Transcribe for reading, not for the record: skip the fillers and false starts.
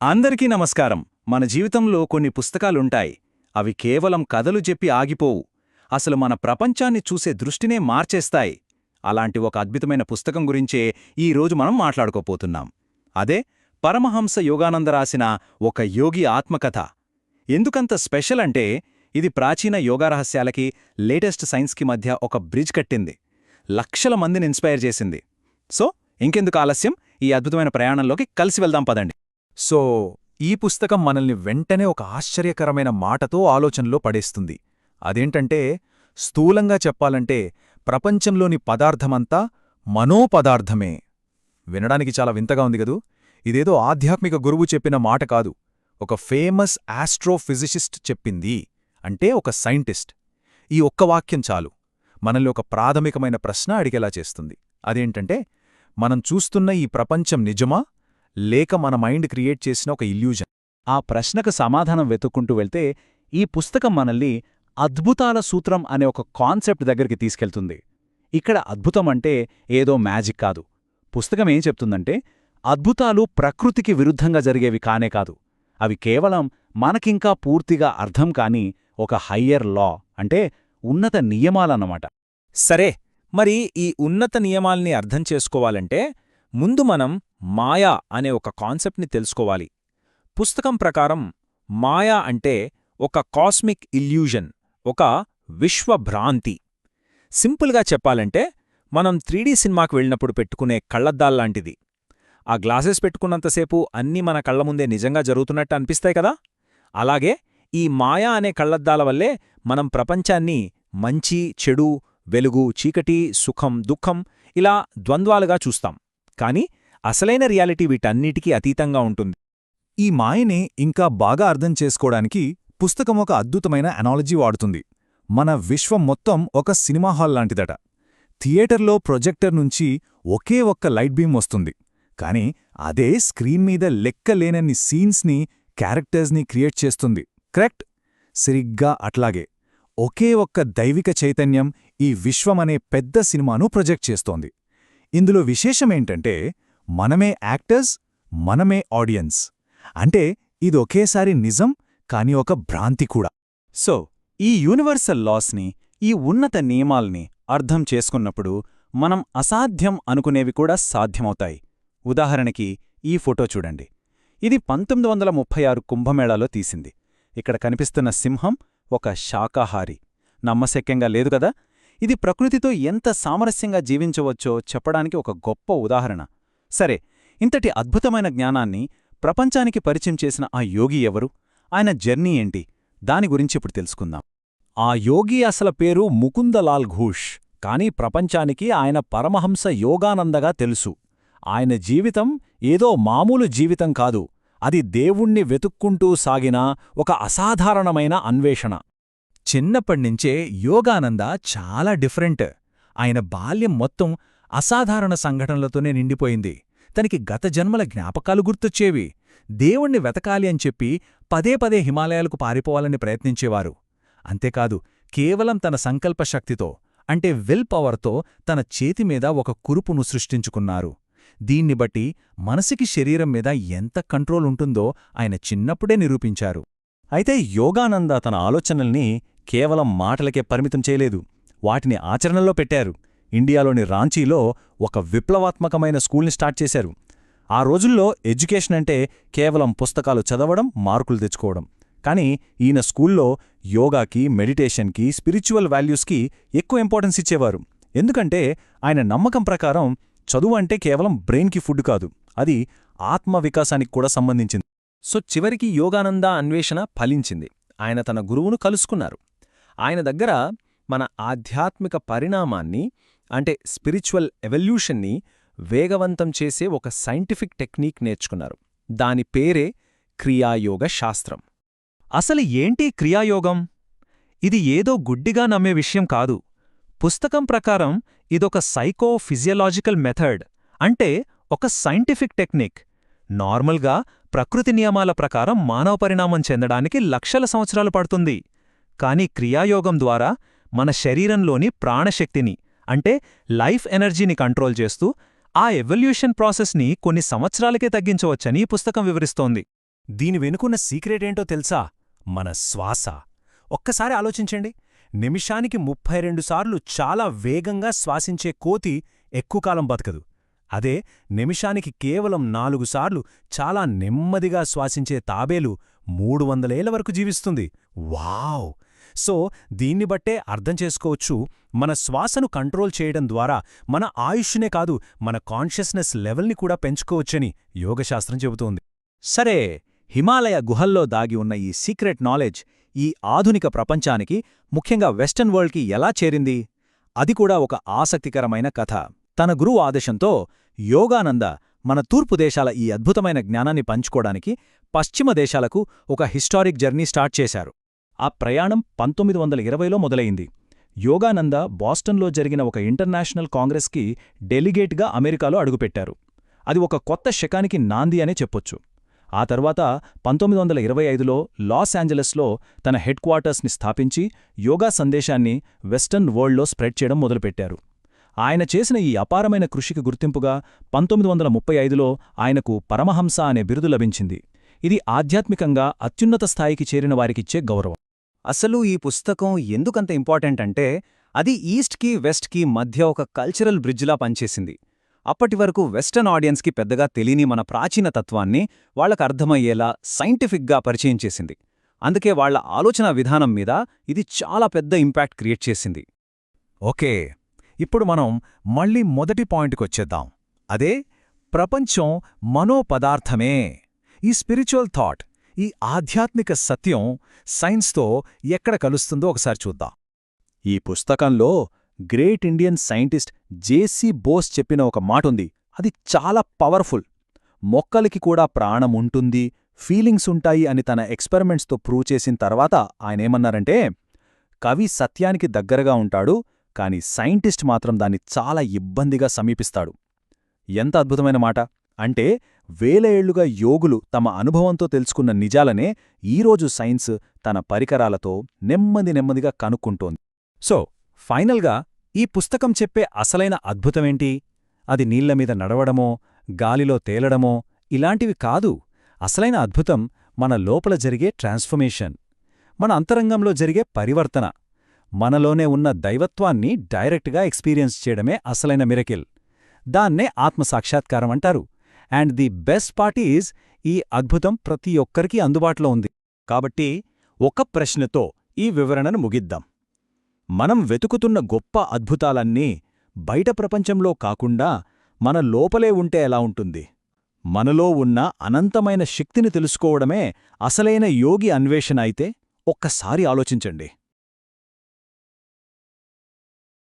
అందరికీ నమస్కారం. మన జీవితంలో కొన్ని పుస్తకాలుంటాయి. అవి కేవలం కథలు చెప్పి ఆగిపోవు. అసలు మన ప్రపంచాన్ని చూసే దృష్టినే మార్చేస్తాయి. అలాంటి ఒక అద్భుతమైన పుస్తకం గురించే ఈరోజు మనం మాట్లాడుకోపోతున్నాం. అదే పరమహంస యోగానంద రాసిన ఒక యోగి ఆత్మకథ. ఎందుకంత స్పెషల్ అంటే ఇది ప్రాచీన యోగా రహస్యాలకి లేటెస్ట్ సైన్స్కి మధ్య ఒక బ్రిడ్జ్ కట్టింది. లక్షల మందిని ఇన్స్పైర్ చేసింది. సో ఇంకెందుకు ఆలస్యం, ఈ అద్భుతమైన ప్రయాణంలోకి కలిసి వెళ్దాం పదండి. సో ఈ పుస్తకం మనల్ని వెంటనే ఒక ఆశ్చర్యకరమైన మాటతో ఆలోచనలో పడేస్తుంది. అదేంటంటే, స్థూలంగా చెప్పాలంటే ప్రపంచంలోని పదార్థమంతా మనోపదార్థమే. వినడానికి చాలా వింతగా ఉంది గదూ. ఇదేదో ఆధ్యాత్మిక గురువు చెప్పిన మాట కాదు, ఒక ఫేమస్ ఆస్ట్రోఫిజిసిస్ట్ చెప్పింది. అంటే ఒక సైంటిస్ట్. ఈ ఒక్క వాక్యం చాలు మనల్ని ఒక ప్రాథమికమైన ప్రశ్న అడిగేలా చేస్తుంది. అదేంటంటే, మనం చూస్తున్న ఈ ప్రపంచం నిజమా, లేక మన మైండ్ క్రియేట్ చేసిన ఒక ఇల్యూజన్? ఆ ప్రశ్నకు సమాధానం వెతుక్కుంటూ వెళ్తే ఈ పుస్తకం మనల్ని అద్భుతాల సూత్రం అనే ఒక కాన్సెప్ట్ దగ్గరికి తీసుకెళ్తుంది. ఇక్కడ అద్భుతం అంటే ఏదో మ్యాజిక్ కాదు. పుస్తకం ఏం చెప్తుందంటే, అద్భుతాలు ప్రకృతికి విరుద్ధంగా జరిగేవి కానే కాదు. అవి కేవలం మనకింకా పూర్తిగా అర్థం కాని ఒక హయ్యర్ లా, అంటే ఉన్నత నియమాలన్నమాట. సరే, మరి ఈ ఉన్నత నియమాల్ని అర్థం చేసుకోవాలంటే ముందు మనం మాయా అనే ఒక కాన్సెప్ట్ని తెలుసుకోవాలి. పుస్తకం ప్రకారం మాయా అంటే ఒక కాస్మిక్ ఇల్యూజన్, ఒక విశ్వభ్రాంతి. సింపుల్గా చెప్పాలంటే మనం 3D సినిమాకు వెళ్ళినప్పుడు పెట్టుకునే కళ్లద్దాల్లాంటిది. ఆ గ్లాసెస్ పెట్టుకున్నంతసేపు అన్నీ మన కళ్ల ముందే నిజంగా జరుగుతున్నట్టు అనిపిస్తాయి కదా. అలాగే ఈ మాయా అనే కళ్లద్దాల వల్లే మనం ప్రపంచాన్ని మంచి, చెడు, వెలుగు, చీకటి, సుఖం, దుఃఖం ఇలా ద్వంద్వాలుగా చూస్తాం. కాని అసలైన రియాలిటీ వీటన్నిటికీ అతీతంగా ఉంటుంది. ఈ మాయని ఇంకా బాగా అర్థం చేసుకోవడానికి పుస్తకం ఒక అద్భుతమైన అనాలజీ వాడుతుంది. మన విశ్వం మొత్తం ఒక సినిమా హాల్ లాంటిదట. థియేటర్లో ప్రొజెక్టర్ నుంచి ఒకే ఒక్క లైట్ బీమ్ వస్తుంది. కాని అదే స్క్రీన్ మీద లెక్కలేనన్ని సీన్స్ని, క్యారెక్టర్స్ని క్రియేట్ చేస్తుంది. కరెక్ట్? సరిగ్గా అట్లాగే ఒకే ఒక్క దైవిక చైతన్యం ఈ విశ్వమనే పెద్ద సినిమాను ప్రొజెక్ట్ చేస్తోంది. ఇందులో విశేషమేంటంటే, మనమే యాక్టర్స్, మనమే ఆడియన్స్. అంటే ఇది ఒకేసారి నిజం, కాని ఒక భ్రాంతి కూడా. సో ఈ యూనివర్సల్ లాస్ని, ఈ ఉన్నత నియమాల్ని అర్థం చేసుకున్నప్పుడు మనం అసాధ్యం అనుకునేవి కూడా సాధ్యమవుతాయి. ఉదాహరణకి ఈ ఫోటో చూడండి. ఇది 1936 కుంభమేళాలో తీసింది. ఇక్కడ కనిపిస్తున్న సింహం ఒక శాకాహారి. నమ్మశక్యంగా లేదు కదా. ఇది ప్రకృతితో ఎంత సామరస్యంగా జీవించవచ్చో చెప్పడానికి ఒక గొప్ప ఉదాహరణ. సరే, ఇంతటి అద్భుతమైన జ్ఞానాన్ని ప్రపంచానికి పరిచయం చేసిన ఆ యోగి ఎవరు? ఆయన జర్నీ ఏంటి? దాని గురించిప్పుడు తెలుసుకుందాం. ఆ యోగి అసలు పేరు ముకుందలాల్ ఘోష్. కానీ ప్రపంచానికి ఆయన పరమహంస యోగానందగా తెలుసు. ఆయన జీవితం ఏదో మామూలు జీవితం కాదు, అది దేవుణ్ణి వెతుక్కుంటూ సాగిన ఒక అసాధారణమైన అన్వేషణ. చిన్నప్పటినుంచే యోగానంద చాలా డిఫరెంట్. ఆయన బాల్యం మొత్తం అసాధారణ సంఘటనలతోనే నిండిపోయింది. తనకి గత జన్మల జ్ఞాపకాలు గుర్తొచ్చేవి. దేవుణ్ణి వెతకాలి అని చెప్పి పదే పదే హిమాలయాలకు పారిపోవాలని ప్రయత్నించేవారు. అంతేకాదు, కేవలం తన సంకల్పశక్తితో, అంటే విల్ పవర్తో తన చేతిమీద ఒక కురుపును సృష్టించుకున్నారు. దీన్ని బట్టి మనసుకి శరీరం మీద ఎంత కంట్రోల్ ఉంటుందో ఆయన చిన్నప్పుడే నిరూపించారు. అయితే యోగానంద తన ఆలోచనల్ని కేవలం మాటలకే పరిమితం చేయలేదు, వాటిని ఆచరణలో పెట్టారు. ఇండియాలోని రాంచీలో ఒక విప్లవాత్మకమైన స్కూల్ని స్టార్ట్ చేశారు. ఆ రోజుల్లో ఎడ్యుకేషన్ అంటే కేవలం పుస్తకాలు చదవడం, మార్కులు తెచ్చుకోవడం. కానీ ఈయన స్కూల్లో యోగాకి, మెడిటేషన్కి, స్పిరిచువల్ వాల్యూస్కి ఎక్కువ ఇంపార్టెన్స్ ఇచ్చేవారు. ఎందుకంటే ఆయన నమ్మకం ప్రకారం చదువు అంటే కేవలం బ్రెయిన్కి ఫుడ్ కాదు, అది ఆత్మ వికాసానికి కూడా సంబంధించింది. సో చివరికి యోగానంద అన్వేషణ ఫలించింది. ఆయన తన గురువును కలుసుకున్నారు. ఆయన దగ్గర మన ఆధ్యాత్మిక పరిణామాన్ని, అంటే స్పిరిచువల్ ఎవల్యూషన్ని వేగవంతం చేసే ఒక సైంటిఫిక్ టెక్నిక్ నేర్చుకున్నారు. దాని పేరే క్రియాయోగ శాస్త్రం. అసలు ఏంటి క్రియాయోగం? ఇది ఏదో గుడ్డిగా నమ్మే విషయం కాదు. పుస్తకం ప్రకారం ఇదొక సైకో-ఫిజియలాజికల్ మెథడ్, అంటే ఒక సైంటిఫిక్ టెక్నిక్. నార్మల్గా ప్రకృతి నియమాల ప్రకారం మానవ పరిణామం చెందడానికి లక్షల సంవత్సరాలు పడుతుంది. కాని క్రియాయోగం ద్వారా మన శరీరంలోని ప్రాణశక్తిని, అంటే లైఫ్ ఎనర్జీని కంట్రోల్ చేస్తూ ఆ ఎవల్యూషన్ ప్రాసెస్ని కొన్ని సంవత్సరాలకే తగ్గించవచ్చని ఈ పుస్తకం వివరిస్తోంది. దీని వెనుకున్న సీక్రెటేంటో తెలుసా? మన శ్వాస. ఒక్కసారి ఆలోచించండి. నిమిషానికి 32 సార్లు చాలా వేగంగా శ్వాసించే కోతి ఎక్కువ కాలం బతకదు. అదే నిమిషానికి కేవలం 4 సార్లు చాలా నెమ్మదిగా శ్వాసించే తాబేలు 300 ఏళ్ల వరకు జీవిస్తుంది. వావ్! సో దీన్ని బట్టే అర్థం చేసుకోవచ్చు, మన శ్వాసను కంట్రోల్ చేయడం ద్వారా మన ఆయుష్నే కాదు, మన కాన్షియస్నెస్ లెవెల్ని కూడా పెంచుకోవచ్చని యోగశాస్త్రం చెబుతోంది. సరే, హిమాలయ గుహల్లో దాగి ఉన్న ఈ సీక్రెట్ నాలెడ్జ్ ఈ ఆధునిక ప్రపంచానికి, ముఖ్యంగా వెస్టర్న్ వరల్డ్కి ఎలా చేరింది? అది కూడా ఒక ఆసక్తికరమైన కథ. తన గురువు ఆదేశంతో యోగానంద మన తూర్పు దేశాల ఈ అద్భుతమైన జ్ఞానాన్ని పంచుకోడానికి పశ్చిమ దేశాలకు ఒక హిస్టారిక్ జర్నీ స్టార్ట్ చేశారు. ఆ ప్రయాణం 1920లో మొదలయింది. యోగానంద బాస్టన్లో జరిగిన ఒక ఇంటర్నేషనల్ కాంగ్రెస్కి డెలిగేట్గా అమెరికాలో అడుగుపెట్టారు. అది ఒక కొత్త శకానికి నాంది అనే చెప్పొచ్చు. ఆ తర్వాత 1925లో లాస్ ఏంజలస్లో తన హెడ్ క్వార్టర్స్ని స్థాపించి యోగా సందేశాన్ని వెస్టర్న్ వరల్డ్లో స్ప్రెడ్ చేయడం మొదలుపెట్టారు. ఆయన చేసిన ఈ అపారమైన కృషికి గుర్తింపుగా 1935లో ఆయనకు పరమహంస అనే బిరుదు లభించింది. ఇది ఆధ్యాత్మికంగా అత్యున్నత స్థాయికి చేరిన వారికిచ్చే గౌరవం. అసలు ఈ పుస్తకం ఎందుకంత ఇంపార్టెంట్ అంటే, అది ఈస్ట్కి వెస్ట్కి మధ్య ఒక కల్చరల్ బ్రిడ్జ్లా పనిచేసింది. అప్పటివరకు వెస్టర్న్ ఆడియన్స్కి పెద్దగా తెలియని మన ప్రాచీన తత్వాన్ని వాళ్లకర్థమయ్యేలా సైంటిఫిక్గా పరిచయం చేసింది. అందుకే వాళ్ల ఆలోచనా విధానం మీద ఇది చాలా పెద్ద ఇంపాక్ట్ క్రియేట్ చేసింది. ఓకే, ఇప్పుడు మనం మళ్ళీ మొదటి పాయింట్కొచ్చేద్దాం. అదే ప్రపంచం మనోపదార్థమే. ఈ స్పిరిచువల్ థాట్, ఈ ఆధ్యాత్మిక సత్యం సైన్స్తో ఎక్కడ కలుస్తుందో ఒకసారి చూద్దాం. ఈ పుస్తకంలో గ్రేట్ ఇండియన్ సైంటిస్ట్ జేసీ బోస్ చెప్పిన ఒక మాటుంది. అది చాలా పవర్ఫుల్. మొక్కలకి కూడా ప్రాణం ఉంటుంది, ఫీలింగ్స్ ఉంటాయి అని తన ఎక్స్పెరిమెంట్స్తో ప్రూవ్ చేసిన తర్వాత ఆయనేమన్నారంటే, కవి సత్యానికి దగ్గరగా ఉంటాడు, కాని సైంటిస్ట్ మాత్రం దాన్ని చాలా ఇబ్బందిగా సమీపిస్తాడు. ఎంత అద్భుతమైన మాట! అంటే వేల ఏళ్లుగా యోగులు తమ అనుభవంతో తెలుసుకున్న నిజాలనే ఈరోజు సైన్స్ తన పరికరాలతో నెమ్మదిగా కనుక్కుంటోంది. సో ఫైనల్గా ఈ పుస్తకం చెప్పే అసలైన అద్భుతమేంటి? అది నీళ్లమీద నడవడమో, గాలిలో తేలడమో ఇలాంటివి కాదు. అసలైన అద్భుతం మన లోపల జరిగే ట్రాన్స్ఫర్మేషన్, మన అంతరంగంలో జరిగే పరివర్తన. మనలోనే ఉన్న దైవత్వాన్ని డైరెక్ట్గా ఎక్స్పీరియన్స్ చేయడమే అసలైన మిరకిల్. దాన్నే ఆత్మసాక్షాత్కారం అంటారు. And the best part is, ఈ అద్భుతం ప్రతి ఒక్కరికీ అందుబాటులో ఉంది. కాబట్టి ఒక ప్రశ్నతో ఈ వివరణను ముగిద్దాం. మనం వెతుకుతున్న గొప్ప అద్భుతాలన్నీ బయట ప్రపంచంలో కాకుండా మన లోపలే ఉంటే ఎలా ఉంటుంది? మనలో ఉన్న అనంతమైన శక్తిని తెలుసుకోవడమే అసలైన యోగి అన్వేషణ అయితే ఒక్కసారి ఆలోచించండి.